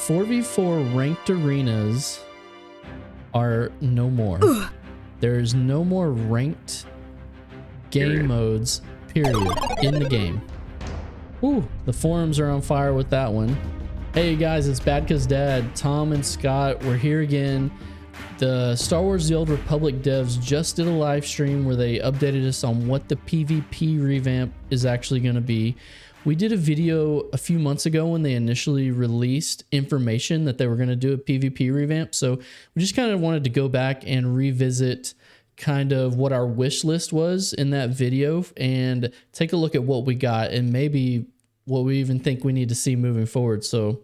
4v4 ranked arenas are no more. There's no more ranked game modes, period, in the game. Ooh, the forums are on fire with that one. Hey guys, it's BadCuzDad, Tom and Scott. We're here again. The Star Wars The Old Republic devs just did a live stream where they updated us on what the PvP revamp is actually going to be. We did a video a few months ago when they initially released information that they were going to do a PvP revamp. So we just kind of wanted to go back and revisit kind of what our wish list was in that video and take a look at what we got and maybe what we even think we need to see moving forward. So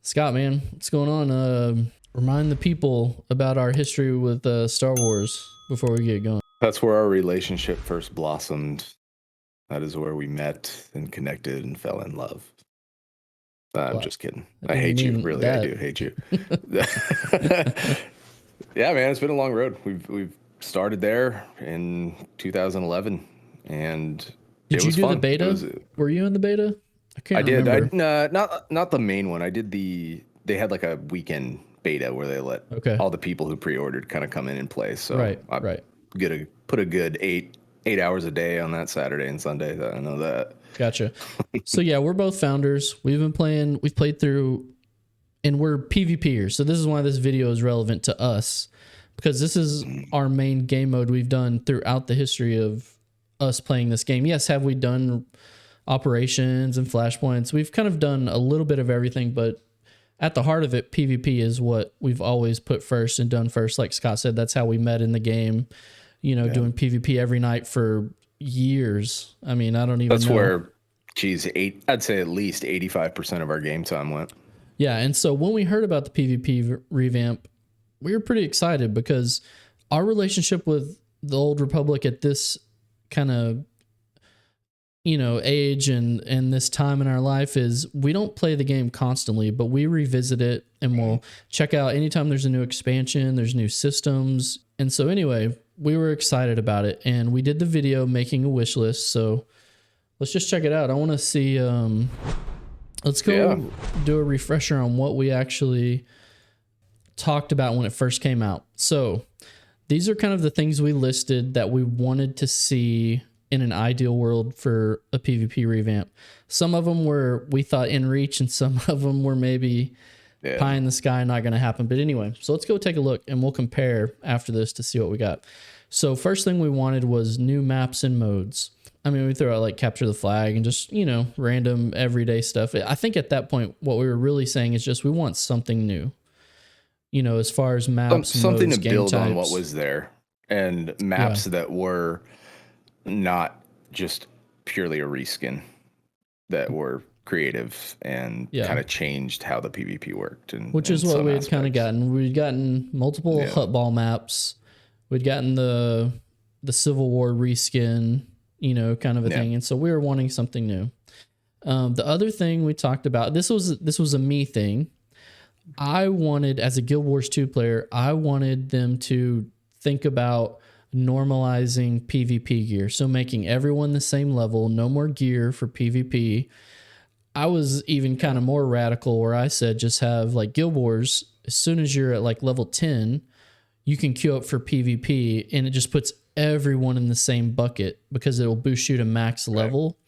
Scott, man, what's going on? Remind the people about our history with Star Wars before we get going. That's where our relationship first blossomed. That is where we met and connected and fell in love. I'm just kidding. I hate you. Really, I do hate you. Yeah, man, it's been a long road. We've started there in 2011, and did you do fun. The beta? Were you in the beta? I can't remember. Not the main one. I did they had like a weekend beta where they let all the people who pre-ordered kind of come in and play. So I put a good eight hours a day on that Saturday and Sunday. I know that. Gotcha. So yeah, we're both founders. We've played through, and we're PvPers. So this is why this video is relevant to us, because this is our main game mode we've done throughout the history of us playing this game. Yes, have we done operations and flashpoints? We've kind of done a little bit of everything, but at the heart of it, PvP is what we've always put first and done first. Like Scott said, that's how we met in the game. You know, doing PvP every night for years. I mean, I don't even know. That's where, I'd say at least 85% of our game time went. Yeah, and so when we heard about the PvP revamp, we were pretty excited because our relationship with the Old Republic at this kind of, age and this time in our life is we don't play the game constantly, but we revisit it and we'll check out anytime there's a new expansion, there's new systems. And so anyway, we were excited about it and we did the video making a wish list. So let's just check it out. I want to see, let's go do a refresher on what we actually talked about when it first came out. So these are kind of the things we listed that we wanted to see in an ideal world for a PvP revamp. Some of them were, we thought, in reach, and some of them were maybe pie in the sky, not going to happen. But anyway, so let's go take a look and we'll compare after this to see what we got. So first thing we wanted was new maps and modes. I mean, we threw out like capture the flag and just, random everyday stuff. I think at that point, what we were really saying is just, we want something new, as far as maps, something modes, to build types. On what was there, and maps that were not just purely a reskin, that were creative and kind of changed how the PvP worked. And which is what we had kind of gotten. We'd gotten multiple Hutball maps. We'd gotten the Civil War reskin, kind of a thing. And so we were wanting something new. The other thing we talked about, this was a me thing. I wanted, as a Guild Wars 2 player, I wanted them to think about normalizing PvP gear. So making everyone the same level, no more gear for PvP. I was even kind of more radical where I said just have like Guild Wars, as soon as you're at like level 10, you can queue up for PvP and it just puts everyone in the same bucket because it'll boost you to max level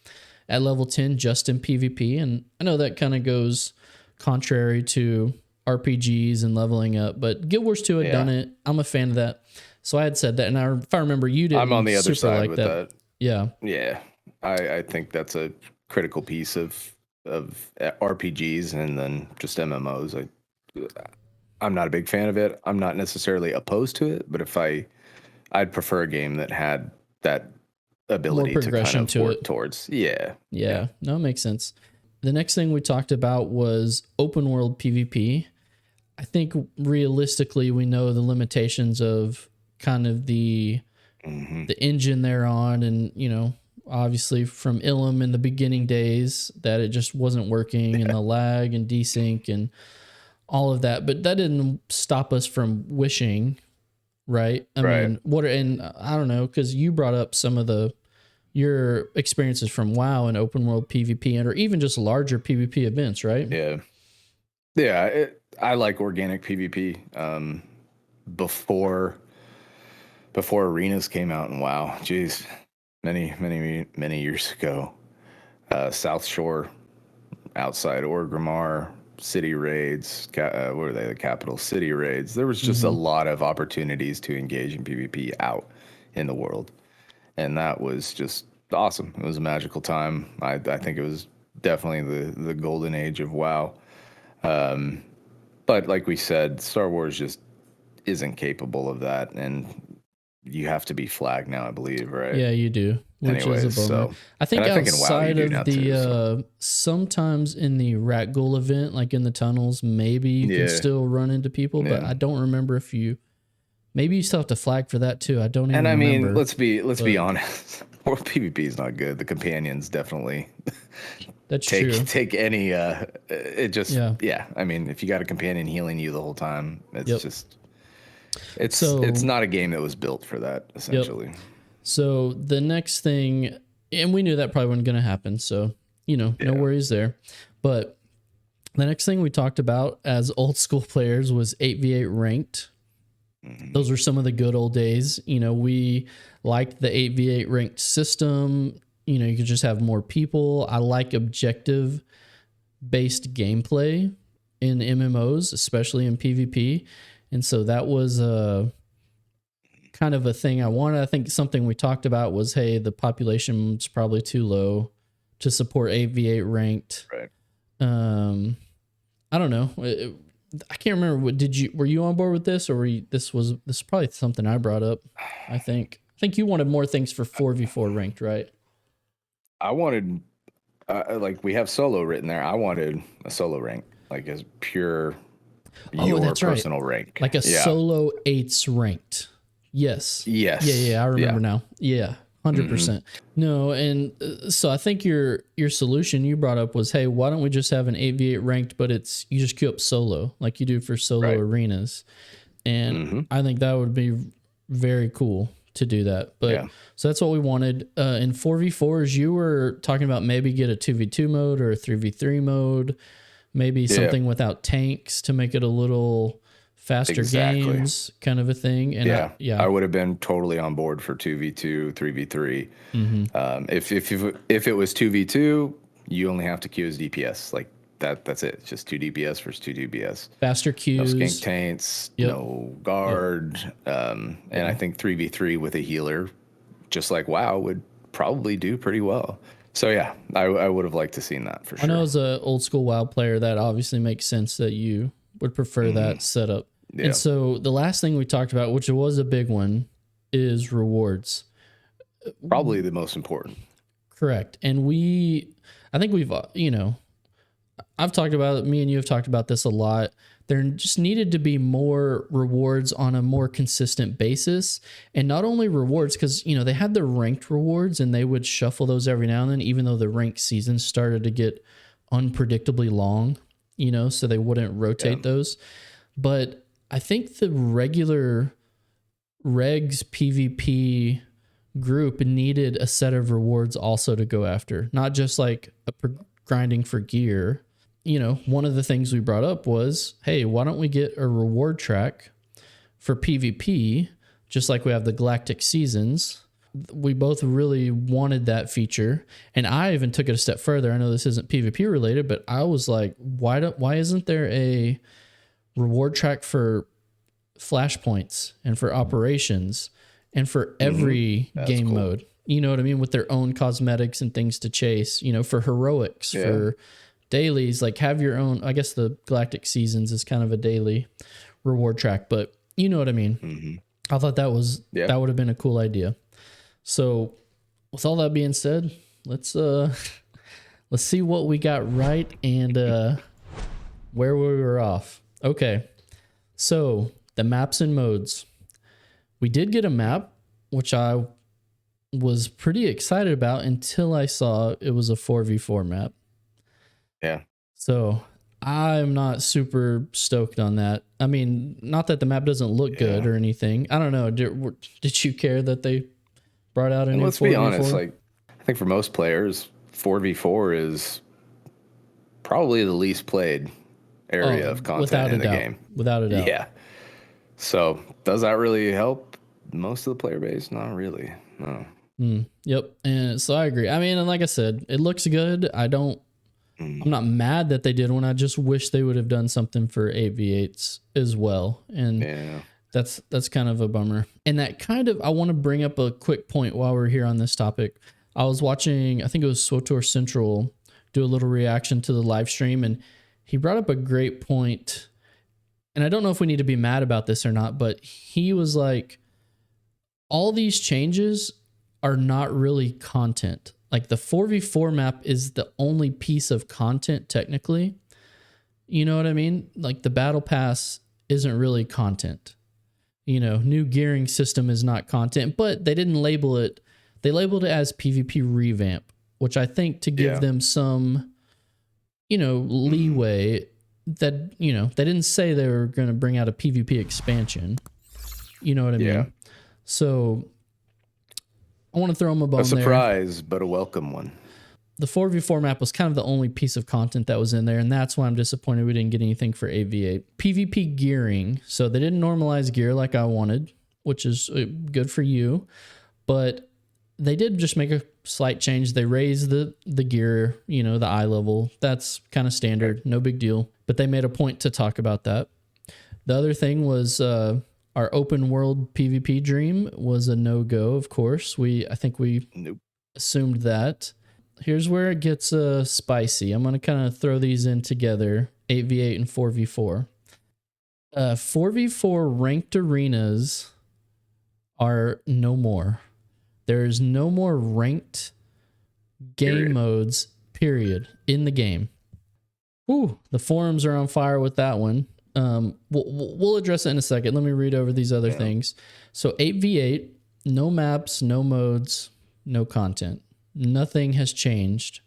at level 10 just in PvP. And I know that kind of goes contrary to RPGs and leveling up, but Guild Wars 2 had done it. I'm a fan of that. So I had said that, and if I remember, you didn't. I'm on the other side with that. Yeah. Yeah. I think that's a critical piece of RPGs and then just MMOs. I'm not a big fan of it. I'm not necessarily opposed to it, but I'd prefer a game that had that ability to kind of work towards. Yeah. No, it makes sense. The next thing we talked about was open world PvP. I think realistically, we know the limitations of kind of the engine they're on, and obviously from Ilum in the beginning days that it just wasn't working, and the lag and desync and all of that. But that didn't stop us from wishing, right? I mean, and I don't know, because you brought up some of your experiences from WoW and open world PvP, and or even just larger PvP events, right? Yeah. Yeah, I like organic PvP. Before arenas came out, and WoW, geez, many years ago, South Shore, outside Orgrimmar, city raids, what were they? The capital city raids. There was just a lot of opportunities to engage in PvP out in the world, and that was just awesome. It was a magical time. I think it was definitely the golden age of WoW. But like we said, Star Wars just isn't capable of that, and you have to be flagged now, I believe, right? Yeah, you do, which is a Anyways, bummer. so I think and I think in WoW you outside do of now the too. So sometimes in the rat goal event, like in the tunnels, maybe you can yeah, still run into people, but yeah. I don't remember if you maybe you still have to flag for that too. I don't even And I mean, remember. let's be But honest. World PvP is not good. The companions definitely that's true. take any. It just Yeah. yeah. I mean, if you got a companion healing you the whole time, it's Yep. just it's So not a game that was built for that. yep. Essentially, So the next thing, and we knew that probably wasn't going to happen. So, no yeah. worries there. But the next thing we talked about as old school players was 8v8 ranked. Those were some of the good old days. We liked the 8v8 ranked system. You could just have more people. I like objective based gameplay in MMOs, especially in PvP. And so that was kind of a thing I wanted. I think something we talked about was, hey, the population's probably too low to support 8v8 ranked. Right. I don't know. I can't remember. Were you on board with this, or this was probably something I brought up? I think you wanted more things for 4v4 ranked, right? I wanted like we have solo written there. I wanted a solo rank, like as pure your That's right. personal rank, Like a solo 8s ranked. Yes. Yes. Yeah. I remember now. Yeah. 100%. Mm-hmm. No, and so I think your solution you brought up was, hey, why don't we just have an 8v8 ranked, but you just queue up solo like you do for solo arenas. And I think that would be very cool to do that. But so that's what we wanted. In 4v4s, you were talking about maybe get a 2v2 mode or a 3v3 mode, maybe something without tanks to make it a little faster games kind of a thing. And I would have been totally on board for 2v2, 3v3. If it was 2v2, you only have to queue as DPS. Like that's it. It's just 2 DPS versus 2 DPS. Faster queues. No skink taints, no guard. And I think 3v3 with a healer, just like WoW, would probably do pretty well. So yeah, I would have liked to seen that for sure. I know as an old school WoW player, that obviously makes sense that you would prefer that setup. Yeah. And so the last thing we talked about, which was a big one, is rewards. Probably the most important. Correct. And I think we've, I've talked about it, me and you have talked about this a lot. There just needed to be more rewards on a more consistent basis. And not only rewards, because, they had the ranked rewards and they would shuffle those every now and then, even though the ranked seasons started to get unpredictably long, so they wouldn't rotate those. But I think the regular regs PvP group needed a set of rewards also to go after, not just like grinding for gear. One of the things we brought up was, hey, why don't we get a reward track for PvP, just like we have the Galactic Seasons? We both really wanted that feature. And I even took it a step further. I know this isn't PvP related, but I was like, why isn't there a reward track for flashpoints and for operations and for every game mode? You know what I mean? With their own cosmetics and things to chase, for heroics, for dailies, like have your own. I guess the Galactic Seasons is kind of a daily reward track, but you know what I mean? I thought that would have been a cool idea. So with all that being said, let's see what we got right and where we were off. Okay. So the maps and modes. We did get a map, which I was pretty excited about until I saw it was a 4v4 map. Yeah. So I'm not super stoked on that. I mean, not that the map doesn't look good or anything. I don't know. Did you care that they brought out a new 4v4? Let's be honest. Like, I think for most players, 4v4 is probably the least played area of content without in a the doubt. game. Without a doubt. Yeah. So does that really help most of the player base? Not really. No. Yep. And so I agree. I mean, and like I said, it looks good. I'm not mad that they did one. I just wish they would have done something for 8v8s as well. And Yeah. that's kind of a bummer. And that kind of, I want to bring up a quick point while we're here on this topic. I was watching, I think it was swtor Central do a little reaction to the live stream, and he brought up a great point. And I don't know if we need to be mad about this or not, but he was like, all these changes are not really content. Like the 4v4 map is the only piece of content technically. You know what I mean? Like the battle pass isn't really content. You know, new gearing system is not content, but they didn't label it. They labeled it as PvP Revamp, which I think to give them some, you know, leeway that, you know, they didn't say they were going to bring out a PvP expansion. You know what I mean? So I want to throw them a bone there. A surprise, but a welcome one. The 4v4 map was kind of the only piece of content that was in there, and that's why I'm disappointed we didn't get anything for 8v8. PvP gearing. So they didn't normalize gear like I wanted, which is good for you, but they did just make a slight change. They raised the gear, you know, the eye level. That's kind of standard, no big deal, but they made a point to talk about that. The other thing was our open world PvP dream was a no-go, of course. I think we assumed that. Here's where it gets spicy. I'm going to kind of throw these in together, 8v8 and 4v4. 4v4 ranked arenas are no more. There's no more ranked game modes, period, in the game. Woo, the forums are on fire with that one. We'll address it in a second. Let me read over these other things. So 8v8, no maps, no modes, no content. Nothing has changed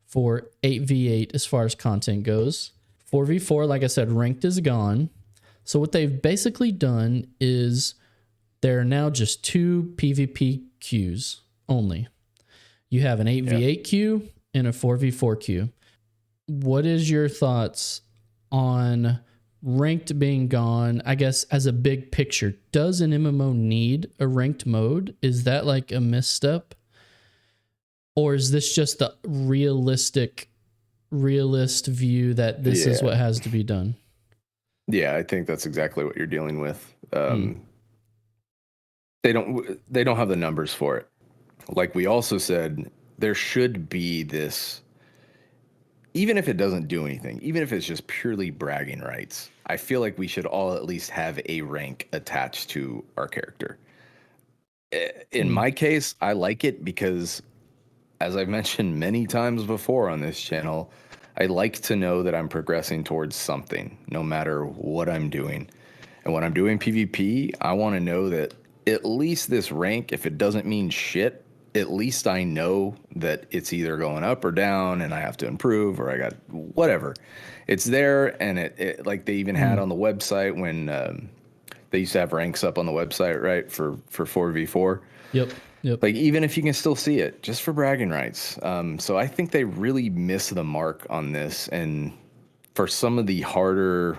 for 8v8 as far as content goes. 4v4, like I said, ranked is gone. So what they've basically done is there are now just 2 PvP queues only. You have an 8v8 queue and a 4v4 queue. What is your thoughts on ranked being gone? I guess as a big picture, does an MMO need a ranked mode? Is that like a misstep? Or is this just the realist view that this is what has to be done? Yeah, I think that's exactly what you're dealing with. They don't have the numbers for it. Like we also said, there should be this, even if it doesn't do anything, even if it's just purely bragging rights, I feel like we should all at least have a rank attached to our character. In my case, I like it because, as I've mentioned many times before on this channel, I like to know that I'm progressing towards something, no matter what I'm doing. And when I'm doing PvP, I want to know that at least this rank, if it doesn't mean shit, at least I know that it's either going up or down and I have to improve, or I got whatever. It's there, and it like they even had on the website when they used to have ranks up on the website, right, for 4v4. Yep. Like, even if you can still see it, just for bragging rights. So I think they really miss the mark on this. And for some of the hardcore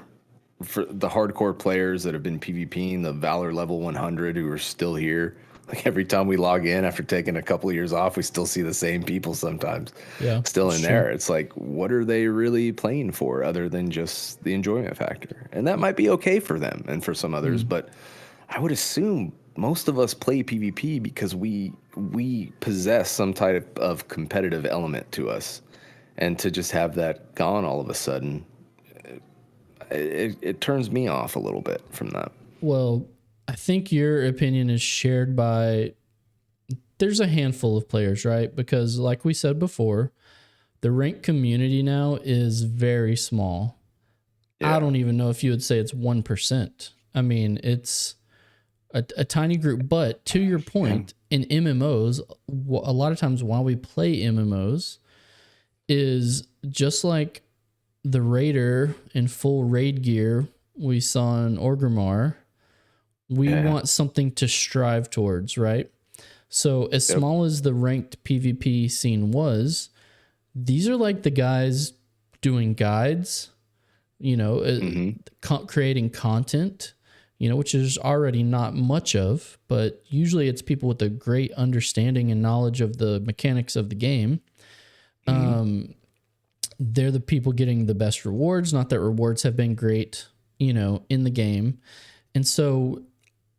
players that have been PvPing, the Valor level 100 who are still here, like every time we log in after taking a couple of years off, we still see the same people sometimes. Yeah, still in there. It's like, what are they really playing for other than just the enjoyment factor? And that might be okay for them and for some others, but I would assume most of us play PvP because we possess some type of competitive element to us, and to just have that gone all of a sudden, it turns me off a little bit from that. Well, I think your opinion is shared by, there's a handful of players, right? Because like we said before, the ranked community now is very small. I don't even know if you would say it's 1%. I mean, it's a tiny group, but to your point, in MMOs, a lot of times while we play MMOs is just like the raider in full raid gear we saw in Orgrimmar, we want something to strive towards, right? So as small as the ranked PvP scene was, these are like the guys doing guides, Creating content, which is already not much of, but usually it's people with a great understanding and knowledge of the mechanics of the game. They're the people getting the best rewards. Not that rewards have been great, in the game. And so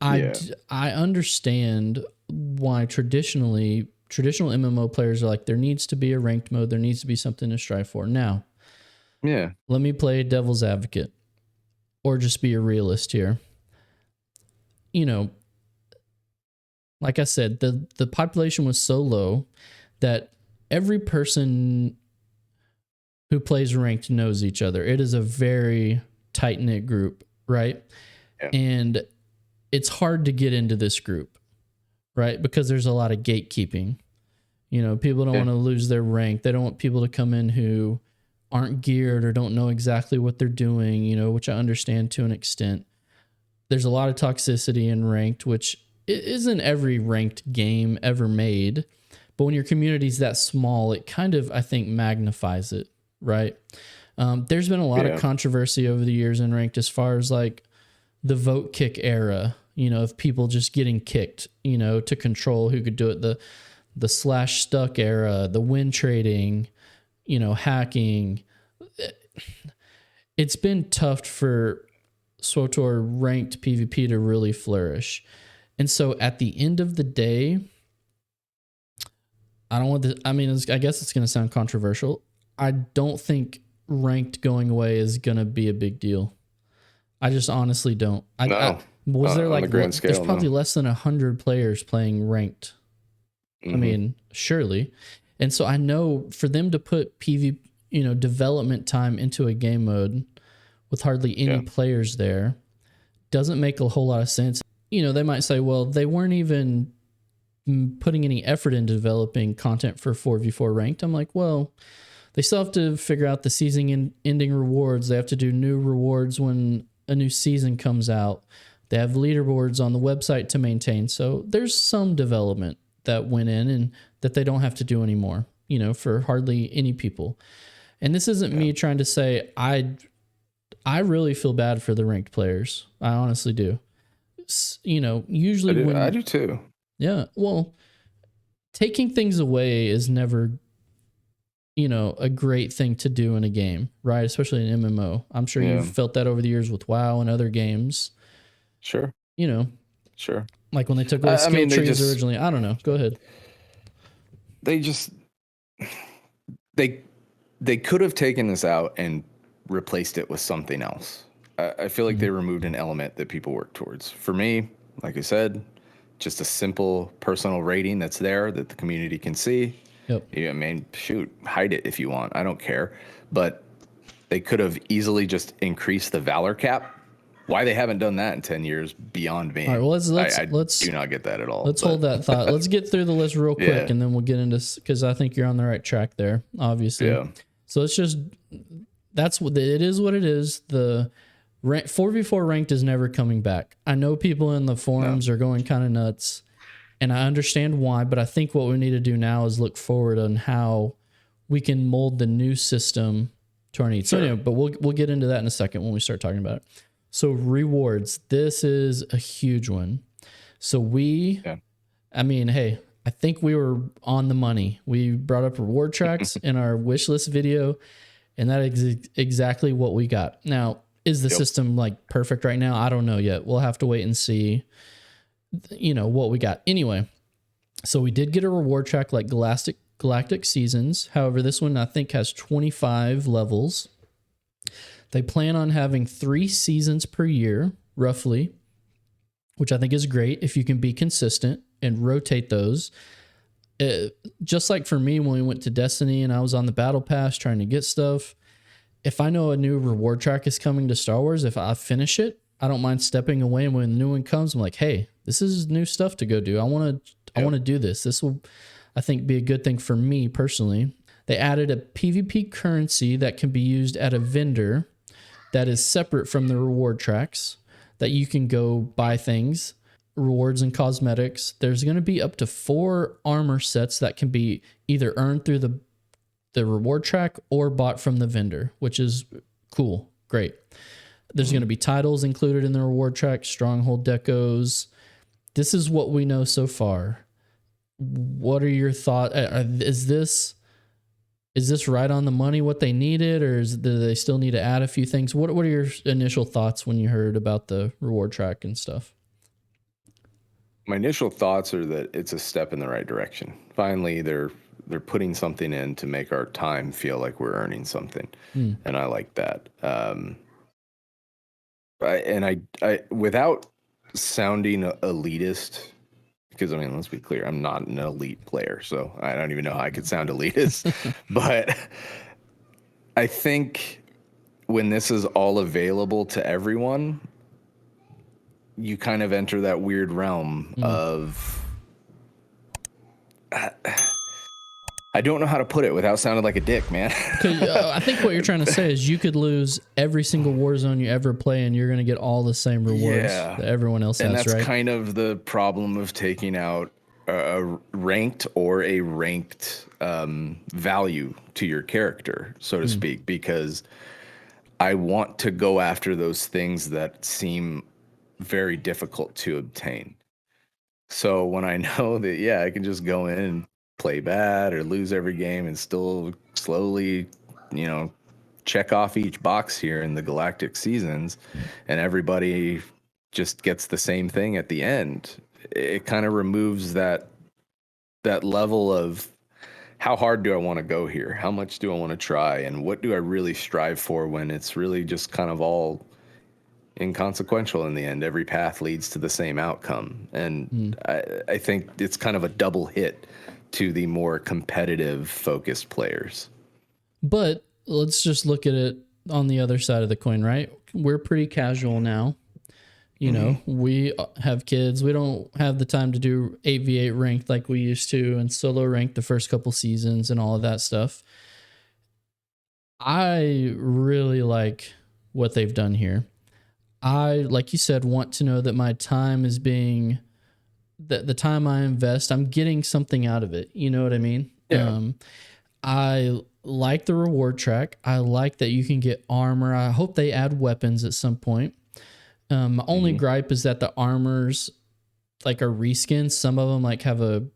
I understand why traditional MMO players are like, there needs to be a ranked mode. There needs to be something to strive for. Now, let me play devil's advocate or just be a realist here. Like I said, the population was so low that every person who plays ranked knows each other. It is a very tight-knit group, right? Yeah. And it's hard to get into this group, right? Because there's a lot of gatekeeping. People don't want to lose their rank. They don't want people to come in who aren't geared or don't know exactly what they're doing, which I understand to an extent. There's a lot of toxicity in ranked, which isn't every ranked game ever made. But when your community's that small, it kind of, I think, magnifies it, right? There's been a lot of controversy over the years in ranked as far as like the vote kick era, of people just getting kicked, to control who could do it. The slash stuck era, the win trading, hacking. It's been tough for swtor ranked PvP to really flourish. And so at the end of the day, I guess it's going to sound controversial. I don't think ranked going away is going to be a big deal. I just honestly don't. There's probably less than 100 players playing ranked. I mean, surely. And so I know for them to put development time into a game mode with hardly any players there doesn't make a whole lot of sense. They might say, well, they weren't even putting any effort into developing content for 4v4 ranked. I'm like, well, they still have to figure out the season ending rewards. They have to do new rewards when a new season comes out. They have leaderboards on the website to maintain. So there's some development that went in and that they don't have to do anymore, for hardly any people. And this isn't me trying to say I really feel bad for the ranked players. I honestly do. Usually I do too. Yeah. Well, taking things away is never, a great thing to do in a game, right? Especially in MMO. I'm sure you've felt that over the years with WoW and other games. Sure. Sure. Like when they took away skill trees originally. I don't know. Go ahead. They could have taken this out and replaced it with something else. I feel like they removed an element that people work towards. For me, like I said, just a simple personal rating that's there that the community can see. Yep. Yeah, I mean, shoot, hide it if you want. I don't care. But they could have easily just increased the Valor cap. Why they haven't done that in 10 years beyond me. All right, well, let's do not get that at all. Let's hold that thought. Let's get through the list real quick, and then we'll get into, because I think you're on the right track there, obviously. Yeah. So it's just, it is what it is. The 4v4 ranked is never coming back. I know people in the forums are going kind of nuts, and I understand why, but I think what we need to do now is look forward on how we can mold the new system to our needs. Sure. So anyway, but we'll get into that in a second when we start talking about it. So rewards, this is a huge one. So I think we were on the money. We brought up reward tracks in our wish list video, and that is exactly what we got. Now, is the system like perfect right now? I don't know yet. We'll have to wait and see, what we got. Anyway, so we did get a reward track like Galactic Seasons. However, this one I think has 25 levels. They plan on having 3 seasons per year, roughly, which I think is great if you can be consistent and rotate those. Just like for me when we went to Destiny and I was on the Battle Pass trying to get stuff, if I know a new reward track is coming to Star Wars, if I finish it, I don't mind stepping away. And when the new one comes, I'm like, hey, this is new stuff to go do. I want to do this. This will, I think, be a good thing for me personally. They added a PvP currency that can be used at a vendor that is separate from the reward tracks, that you can go buy things, rewards and cosmetics. There's going to be up to 4 armor sets that can be either earned through the reward track or bought from the vendor, which is cool. Great. There's going to be titles included in the reward track, stronghold decos. This is what we know so far. What are your thoughts? Is this right on the money, what they needed, or do they still need to add a few things? What are your initial thoughts when you heard about the reward track and stuff? My initial thoughts are that it's a step in the right direction. Finally, they're putting something in to make our time feel like we're earning something, and I like that. I without sounding elitist, because I mean, let's be clear, I'm not an elite player, so I don't even know how I could sound elitist. But I think when this is all available to everyone, you kind of enter that weird realm of I don't know how to put it without sounding like a dick, man. I think what you're trying to say is you could lose every single Warzone you ever play, and you're going to get all the same rewards that everyone else has, right? And that's kind of the problem of taking out a ranked or a ranked value to your character, so to speak, because I want to go after those things that seem very difficult to obtain. So when I know that, yeah, I can just go in and play bad or lose every game and still slowly, check off each box here in the galactic seasons, and everybody just gets the same thing at the end, it kind of removes that level of how hard do I want to go here? How much do I want to try? And what do I really strive for when it's really just kind of all inconsequential in the end? Every path leads to the same outcome. And I think it's kind of a double hit to the more competitive focused players. But let's just look at it on the other side of the coin, right? We're pretty casual now. You know, we have kids. We don't have the time to do 8v8 ranked like we used to, and solo ranked the first couple seasons and all of that stuff. I really like what they've done here. I, like you said, want to know that my time is being, that the time I invest, I'm getting something out of it. You know what I mean? Yeah. I like the reward track. I like that you can get armor. I hope they add weapons at some point. My only gripe is that the armors like are reskins. Some of them like have an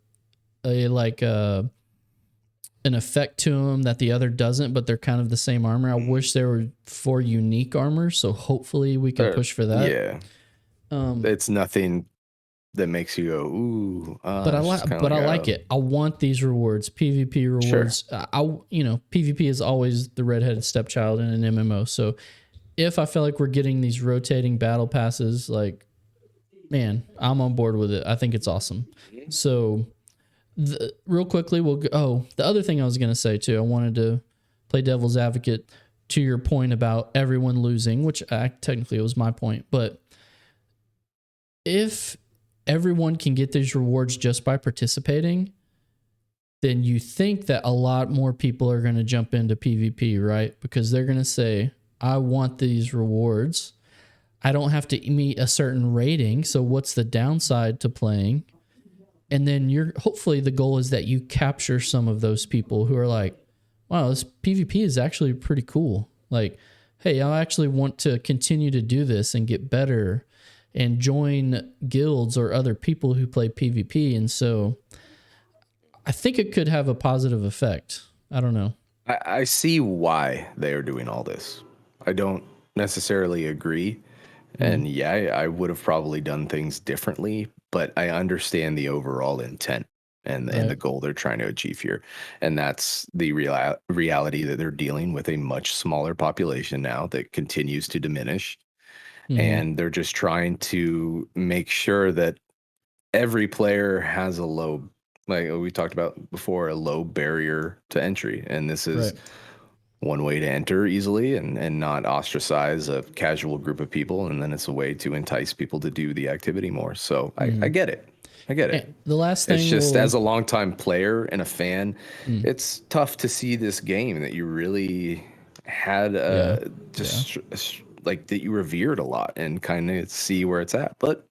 effect to them that the other doesn't, but they're kind of the same armor. I wish there were 4 unique armors, so hopefully we can push for that. Yeah. It's nothing that makes you go, ooh. But I like it. I want these rewards, PvP rewards. Sure. PvP is always the redheaded stepchild in an MMO. So if I feel like we're getting these rotating battle passes, like, man, I'm on board with it. I think it's awesome. So real quickly, we'll go. Oh, the other thing I was going to say too, I wanted to play devil's advocate to your point about everyone losing, which technically it was my point. But if everyone can get these rewards just by participating, then you think that a lot more people are going to jump into PvP, right? Because they're going to say, I want these rewards. I don't have to meet a certain rating. So what's the downside to playing? And then hopefully the goal is that you capture some of those people who are like, wow, this PvP is actually pretty cool. Like, hey, I actually want to continue to do this and get better and join guilds or other people who play PvP. And so I think it could have a positive effect. I don't know. I see why they are doing all this. I don't necessarily agree. And yeah, I would have probably done things differently, but I understand the overall intent and the goal they're trying to achieve here. And that's the reality that they're dealing with a much smaller population now that continues to diminish. And they're just trying to make sure that every player has a low, like we talked about before, a low barrier to entry. And this is one way to enter easily and not ostracize a casual group of people. And then it's a way to entice people to do the activity more. So I get it. I get it. The last thing, it's just as a longtime player and a fan, it's tough to see this game that you really had like that you revered a lot and kind of see where it's at. But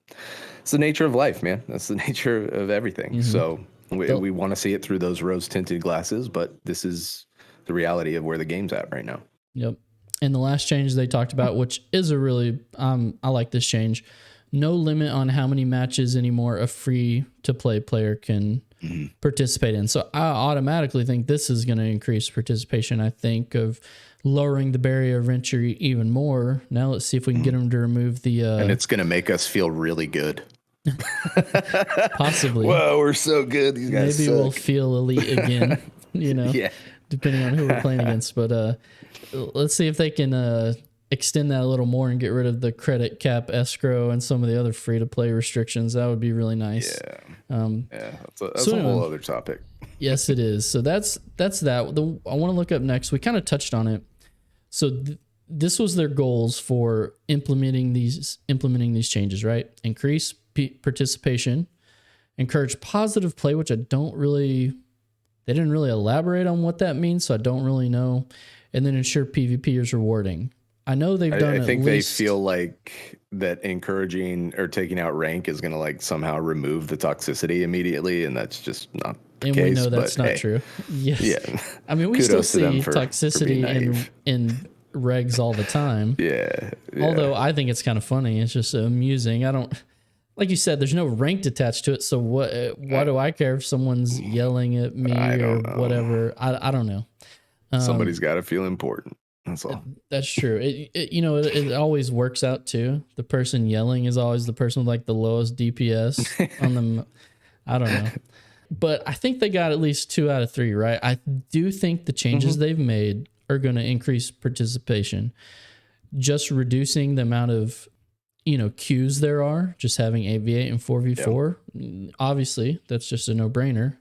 it's the nature of life, man. That's the nature of everything. So we want to see it through those rose tinted glasses, but this is the reality of where the game's at right now. Yep. And the last change they talked about, which is a really, I like this change. No limit on how many matches anymore a free to play player can participate in. So I automatically think this is going to increase participation. I think of lowering the barrier of entry even more. Now let's see if we can get them to remove the. And it's going to make us feel really good. Possibly. Whoa, we're so good. These guys Maybe suck. we'll feel elite again, Yeah. depending on who we're playing against. But let's see if they can extend that a little more and get rid of the credit cap escrow and some of the other free to play restrictions. That would be really nice. Yeah. That's a whole other topic. Yes, it is. So that's that. I want to look up next. We kind of touched on it. So this was their goals for implementing these changes, right? Increase participation, encourage positive play, which they didn't really elaborate on what that means, so I don't really know. And then ensure PvP is rewarding. I know they've done. I think they feel like that encouraging or taking out rank is going to like somehow remove the toxicity immediately, and that's just not the case. And we know that's not true. Yes. Yeah. I mean, we still see toxicity in regs all the time. Yeah. Although I think it's kind of funny. It's just amusing. I don't, like you said, there's no rank attached to it. So why do I care if someone's yelling at me or whatever? I don't know. Somebody's got to feel important. That's all. That's true. It always works out too. The person yelling is always the person with like the lowest DPS on them. I don't know. But I think they got at least 2 out of 3, right? I do think the changes they've made are going to increase participation. Just reducing the amount of, queues there are, just having 8v8 and 4v4. Obviously, that's just a no-brainer.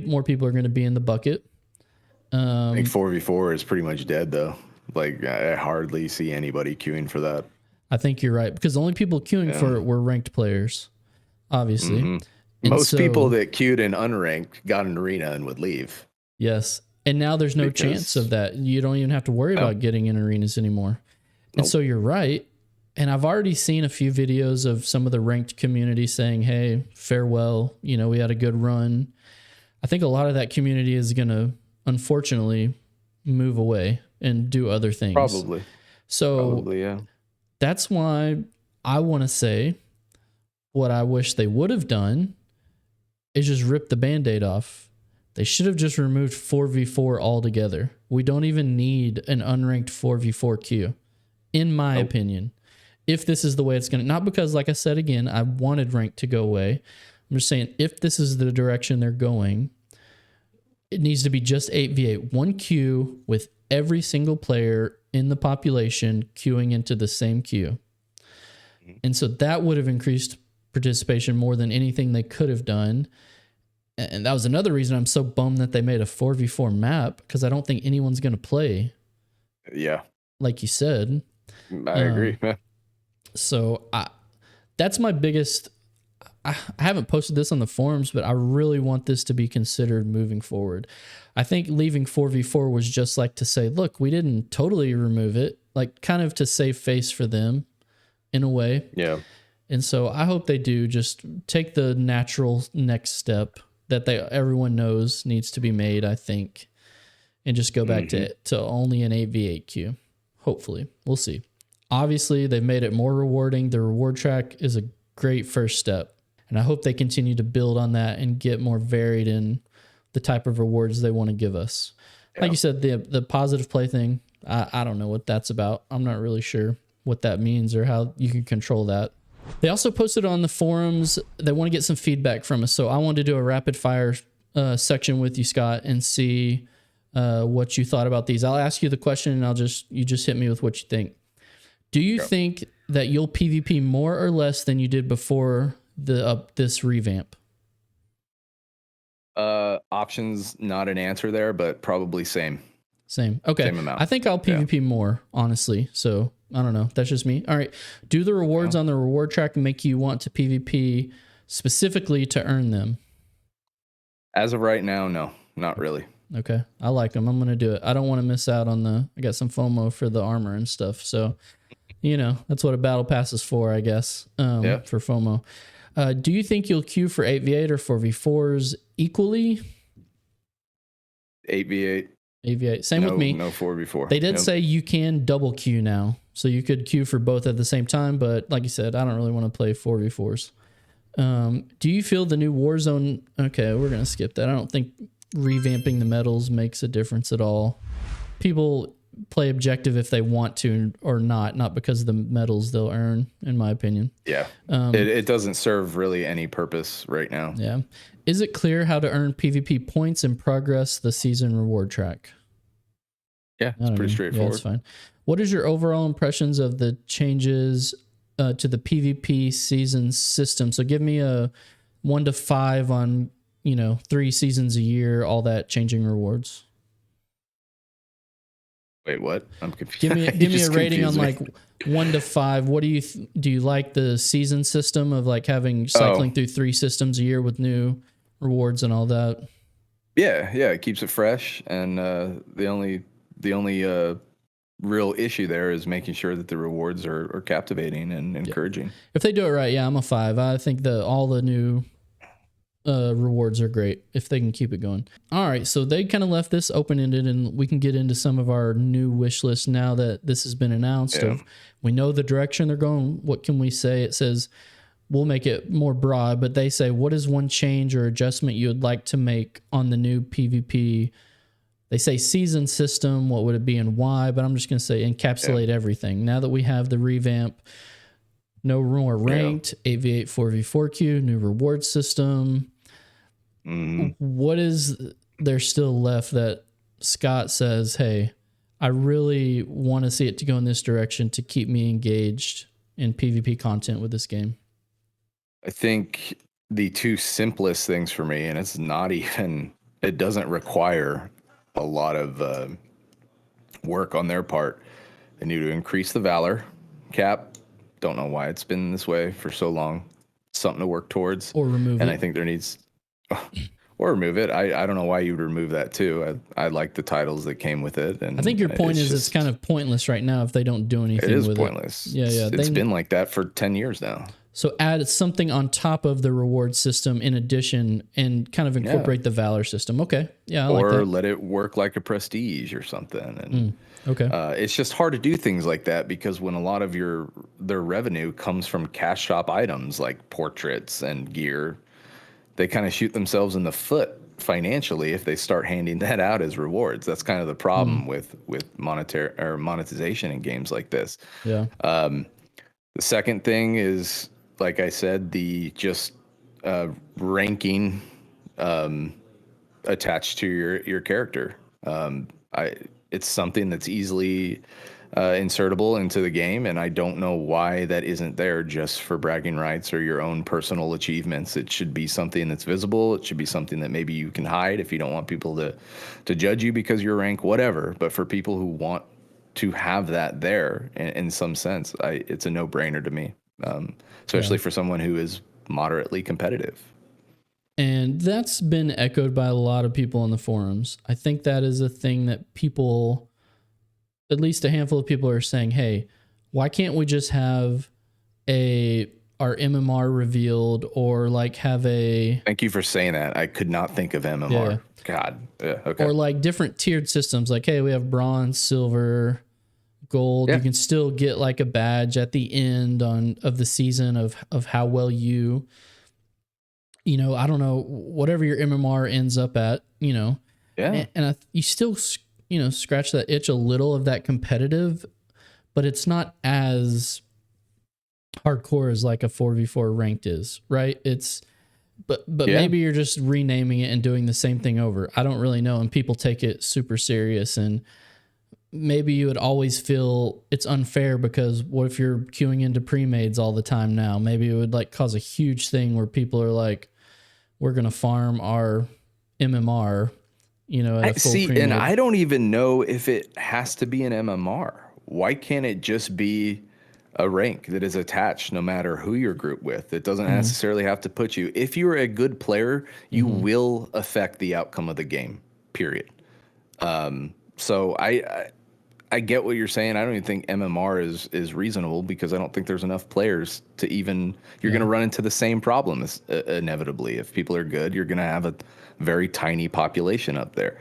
More people are going to be in the bucket. I think 4v4 is pretty much dead, though. Like, I hardly see anybody queuing for that. I think you're right, because the only people queuing for it were ranked players, obviously. Most people that queued in unranked got an arena and would leave. Yes. And now there's no chance of that. You don't even have to worry about getting in arenas anymore. And so you're right. And I've already seen a few videos of some of the ranked community saying, hey, farewell. We had a good run. I think a lot of that community is going to, unfortunately, move away and do other things. Probably. Yeah. That's why I want to say what I wish they would have done is just rip the Band-Aid off. They should have just removed 4v4 altogether. We don't even need an unranked 4v4 queue, in my opinion. If this is the way it's going to, not because, like I said again, I wanted rank to go away. I'm just saying, if this is the direction they're going, it needs to be just 8v8, one queue with every single player in the population queuing into the same queue. And so that would have increased participation more than anything they could have done. And that was another reason I'm so bummed that they made a 4v4 map, because I don't think anyone's going to play. Yeah. Like you said. I agree. So that's my biggest... I haven't posted this on the forums, but I really want this to be considered moving forward. I think leaving 4v4 was just like to say, look, we didn't totally remove it, like kind of to save face for them in a way. Yeah. And so I hope they do just take the natural next step that everyone knows needs to be made, I think, and just go back to only an 8v8 queue. Hopefully. We'll see. Obviously, they've made it more rewarding. The reward track is a great first step. And I hope they continue to build on that and get more varied in the type of rewards they want to give us. Yeah. Like you said, the positive play thing, I don't know what that's about. I'm not really sure what that means or how you can control that. They also posted on the forums, they want to get some feedback from us. So I wanted to do a rapid fire section with you, Scott, and see what you thought about these. I'll ask you the question and you just hit me with what you think. Do you think that you'll PvP more or less than you did before this revamp? Options, not an answer there, but probably same. Okay. Same amount. I think I'll PvP more, honestly. So I don't know. That's just me. All right. Do the rewards on the reward track make you want to PvP specifically to earn them? As of right now, no, not really. Okay. I like them. I'm going to do it. I don't want to miss out on I got some FOMO for the armor and stuff. So, that's what a battle pass is for, I guess, for FOMO. Do you think you'll queue for 8v8 or 4v4s equally? 8v8. AV8. Same with me. No 4v4. They did say you can double queue now. So you could queue for both at the same time. But like you said, I don't really want to play 4v4s. Do you feel the new Warzone? Okay, we're going to skip that. I don't think revamping the medals makes a difference at all. People play objective if they want to or not because of the medals they'll earn, in my opinion. Yeah. It doesn't serve really any purpose right now. Yeah. Is it clear how to earn PvP points and progress the season reward track? Yeah, it's pretty straightforward. Yeah, it's fine. What is your overall impressions of the changes to the PvP season system? So give me a 1 to 5 on, 3 seasons a year, all that changing rewards. Wait, what? I'm confused. Give me a rating on like 1 to 5. What do you like the season system of like having cycling through 3 systems a year with new rewards and all that? Yeah, it keeps it fresh, and the only real issue there is making sure that the rewards are captivating and encouraging. If they do it right, I'm a 5. I think all the new rewards are great if they can keep it going. All right, so they kind of left this open-ended, and we can get into some of our new wish list now that this has been announced. Yeah. We know the direction they're going. What can we say? It says we'll make it more broad, but they say, what is one change or adjustment you would like to make on the new PvP? They say season system, what would it be and why? But I'm just going to say encapsulate everything. Now that we have the revamp, no more ranked, AV8 4v4 queue, new reward system. What is there still left that Scott says, hey, I really want to see it to go in this direction to keep me engaged in PvP content with this game? I think the two simplest things for me, and it doesn't require a lot of work on their part. They need to increase the Valor cap. Don't know why it's been this way for so long. Something to work towards. Or remove it. And I think there needs... Or remove it. I don't know why you would remove that too. I like the titles that came with it. And I think your point is it's kind of pointless right now if they don't do anything with it. It is pointless. Yeah. It's been like that for 10 years now. So add something on top of the reward system in addition and kind of incorporate the Valor system. Okay. Yeah, I like that. Or let it work like a Prestige or something. And okay. It's just hard to do things like that because when a lot of their revenue comes from cash shop items like portraits and gear, they kind of shoot themselves in the foot financially if they start handing that out as rewards. That's kind of the problem with monetary or monetization in games like this. Yeah. The second thing is, like I said, the just ranking attached to your character. It's something that's easily insertable into the game, and I don't know why that isn't there just for bragging rights or your own personal achievements. It should be something that's visible. It should be something that maybe you can hide if you don't want people to judge you because your rank, whatever. But for people who want to have that there in some sense, it's a no-brainer to me, especially for someone who is moderately competitive. And that's been echoed by a lot of people on the forums. I think that is a thing that people... at least a handful of people are saying, hey, why can't we just have our MMR revealed or like have a... Thank you for saying that. I could not think of MMR. Yeah. God. Yeah, okay. Or like different tiered systems. Like, hey, we have bronze, silver, gold. Yeah. You can still get like a badge at the end of the season of how well I don't know, whatever your MMR ends up at, Yeah. And you still... scratch that itch a little of that competitive, but it's not as hardcore as like a 4v4 ranked is, right? But maybe you're just renaming it and doing the same thing over. I don't really know. And people take it super serious, and maybe you would always feel it's unfair because what if you're queuing into pre-mades all the time now? Maybe it would like cause a huge thing where people are like, we're going to farm our MMR, at a full see, pre-made. and I don't even know if it has to be an MMR. Why can't it just be a rank that is attached no matter who you're grouped with? It doesn't necessarily have to put you. If you're a good player, you will affect the outcome of the game, period. So I get what you're saying. I don't even think MMR is reasonable because I don't think there's enough players to even... You're going to run into the same problem inevitably. If people are good, you're going to have a very tiny population up there.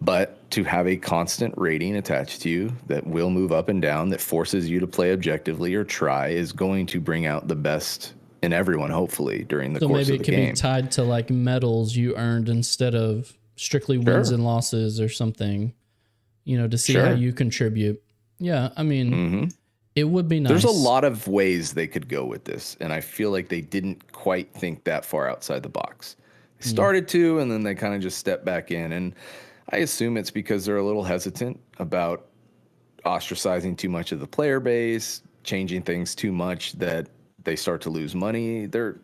But to have a constant rating attached to you that will move up and down, that forces you to play objectively or try, is going to bring out the best in everyone, hopefully, during the So course maybe of it the could be game. tied to like medals you earned instead of strictly wins Sure. and losses or something, to see how Sure. you contribute. Yeah, I mean, Hmm. it would be There's a nice. lot of ways they could go with this, and I feel like they didn't quite think that far outside the box. They Mm, started to, and then they kind of just stepped back in. And I assume it's because they're a little hesitant about ostracizing too much of the player base, changing things too much that they start to lose money. They're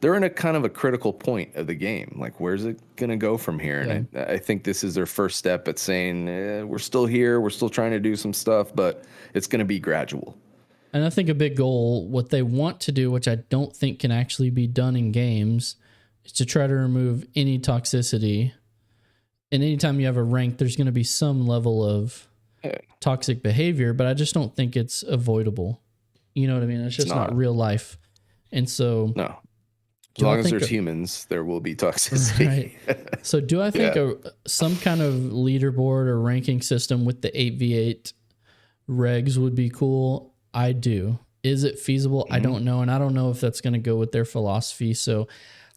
in a kind of a critical point of the game. Like, where's it gonna go from here? yeah. And I think this is their first step at saying, we're still here, we're still trying to do some stuff, but it's gonna be gradual. And I think a big goal, what they want to do, which I don't think can actually be done in games, is to try to remove any toxicity. And anytime you have a rank, there's going to be some level of Yeah, toxic behavior, but I just don't think it's avoidable. You know what I mean? It's it's just not not. real life. And so, No. As do I long as think, there's humans, there will be toxicity. right? So, do I think Yeah. some kind of leaderboard or ranking system with the 8v8 regs would be cool? I do. Is it feasible? I Mhm. don't know. And I don't know if that's going to go with their philosophy. So,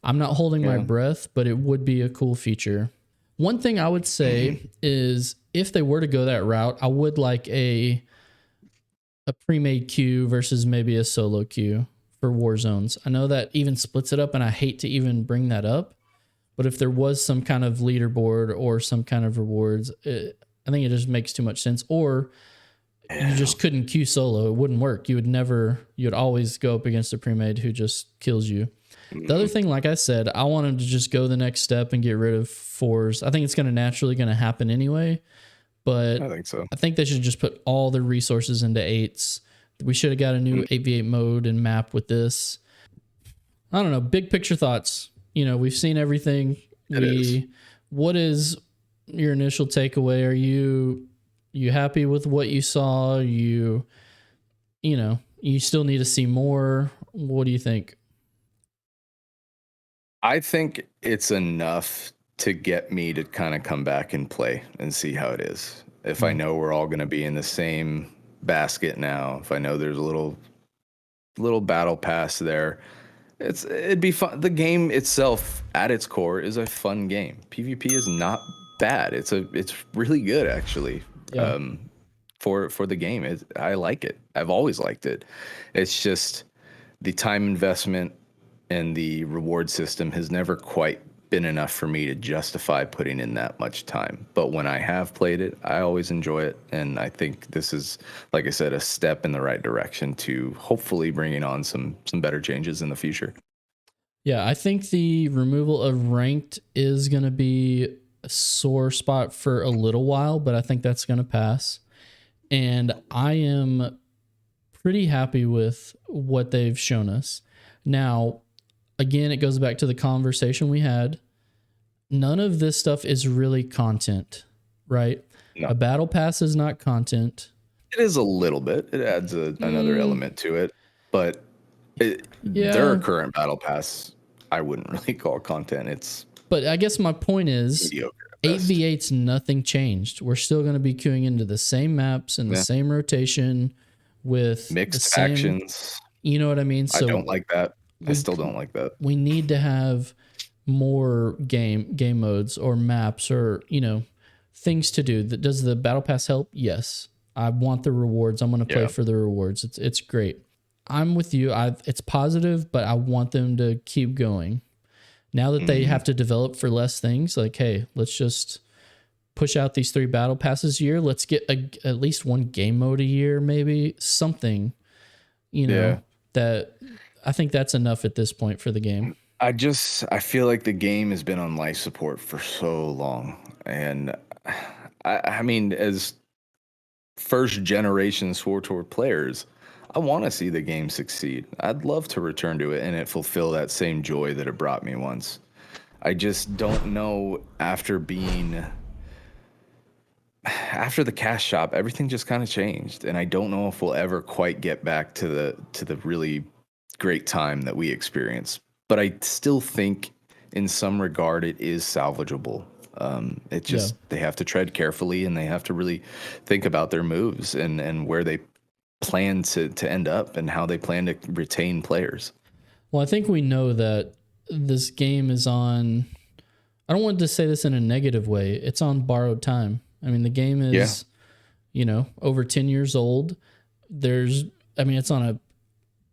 I'm not holding my Yeah. breath, but it would be a cool feature. One thing I would say Mhm. is if they were to go that route, I would like a pre-made queue versus maybe a solo queue for war zones. I know that even splits it up, and I hate to even bring that up, but if there was some kind of leaderboard or some kind of rewards, I think it just makes too much sense. Or you Yeah. just couldn't queue solo; it wouldn't work. You'd always go up against a pre-made who just kills you. The other Mhm. thing, like I said, I want them to just go the next step and get rid of fours. I think it's going to naturally going to happen anyway, I but think so. I think they should just put all the resources into eights. We should have got a new Mm. 8v8 mode and map with this. I don't know. Big picture thoughts. We've seen everything. It is. What is your initial takeaway? Are you happy with what you saw? You still need to see more. What do you think? I think it's enough to get me to kind of come back and play and see how it is. If I Mm, know we're all going to be in the same basket now, if I know there's a little battle pass there, it'd be fun. The game itself at its core is a fun game. PvP is not bad. It's really good actually. yeah. Um, for the game, I like it. I've always liked it. It's just the time investment and the reward system has never quite been enough for me to justify putting in that much time. But when I have played it, I always enjoy it. And I think this is, like I said, a step in the right direction to hopefully bringing on some better changes in the future. Yeah, I think the removal of ranked is going to be a sore spot for a little while, but I think that's going to pass. And I am pretty happy with what they've shown us. Now, again, it goes back to the conversation we had. None of this stuff is really content, right? No, A battle pass is not content. it is a little bit. It adds another Mm, element to it, but their yeah, current battle pass, I wouldn't really call content. It's but I guess my point is mediocre at best. 8v8's nothing changed. We're still going to be queuing into the same maps and the Yeah. same rotation with the Mixed same, factions. you know what I mean? I don't So like that. I we still don't like that. we need to have more game modes or maps or, things to do. Does the battle pass help? Yes. I want the rewards. I'm going to play Yeah. for the rewards. It's great. I'm with you. It's positive, but I want them to keep going. Now that they Hmm. have to develop for less things, like, hey, let's just push out these 3 battle passes a year. Let's get at least one game mode a year, maybe something, Yeah. that I think that's enough at this point for the game. I feel like the game has been on life support for so long. And I mean, as first generation swtor players, I want to see the game succeed. I'd love to return to it and it fulfill that same joy that it brought me once. I just don't know after the cash shop, everything just kind of changed, and I don't know if we'll ever quite get back to the really great time that we experienced. But I still think, in some regard, it is salvageable. It just they have to tread carefully, and they have to really think about their moves and where they plan to end up and how they plan to retain players. Well, I think we know that this game is on, I don't want to say this in a negative way, it's on borrowed time. I mean, the game is, you know, over 10 years old. It's on a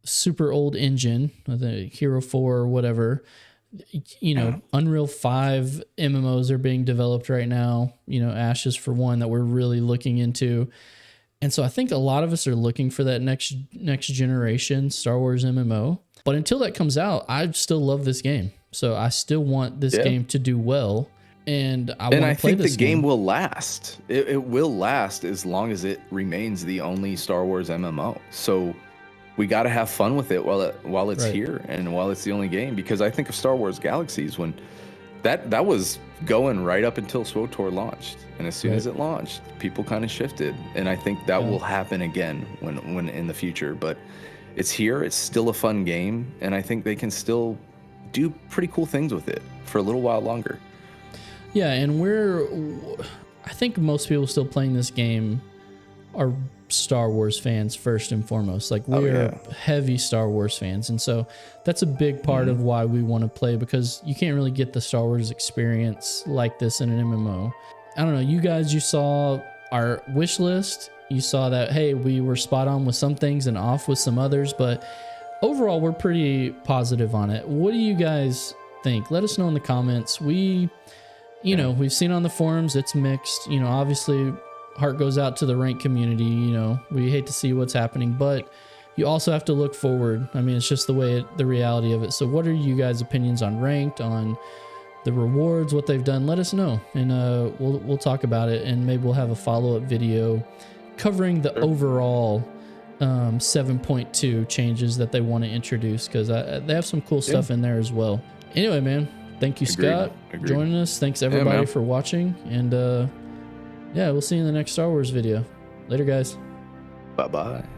super old engine, the Hero 4 or whatever. You know, Unreal 5 MMOs are being developed right now, you know, Ashes for one that we're really looking into. And so I think a lot of us are looking for that next generation Star Wars MMO. But until that comes out, I still love this game. So I still want this game to do well. And I want to play this game. And I think the game will last. It will last as long as it remains the only Star Wars MMO. So we got to have fun with it while it's here and while it's the only game. Because I think of Star Wars Galaxies when that was going right up until SWTOR launched. And as soon as it launched, people kind of shifted. And I think that will happen again when in the future. But it's here. It's still a fun game. And I think they can still do pretty cool things with it for a little while longer. Yeah, and I think most people still playing this game are Star Wars fans first and foremost. Like we are heavy Star Wars fans. And so that's a big part of why we want to play, because you can't really get the Star Wars experience like this in an MMO. I don't know, you guys, you saw our wish list. You saw that, hey, we were spot on with some things and off with some others, but overall we're pretty positive on it. What do you guys think? Let us know in the comments. We've seen on the forums, it's mixed. You know, obviously heart goes out to the ranked community. You know, we hate to see what's happening, but you also have to look forward. I mean, it's just the reality of it. So what are you guys' opinions on ranked, on the rewards, what they've done? Let us know, and we'll talk about it, and maybe we'll have a follow-up video covering the overall 7.2 changes that they want to introduce, because they have some cool stuff in there as well. Anyway, man, thank you, Scott, joining us. Thanks everybody for watching, and we'll see you in the next Star Wars video. Later, guys. Bye-bye.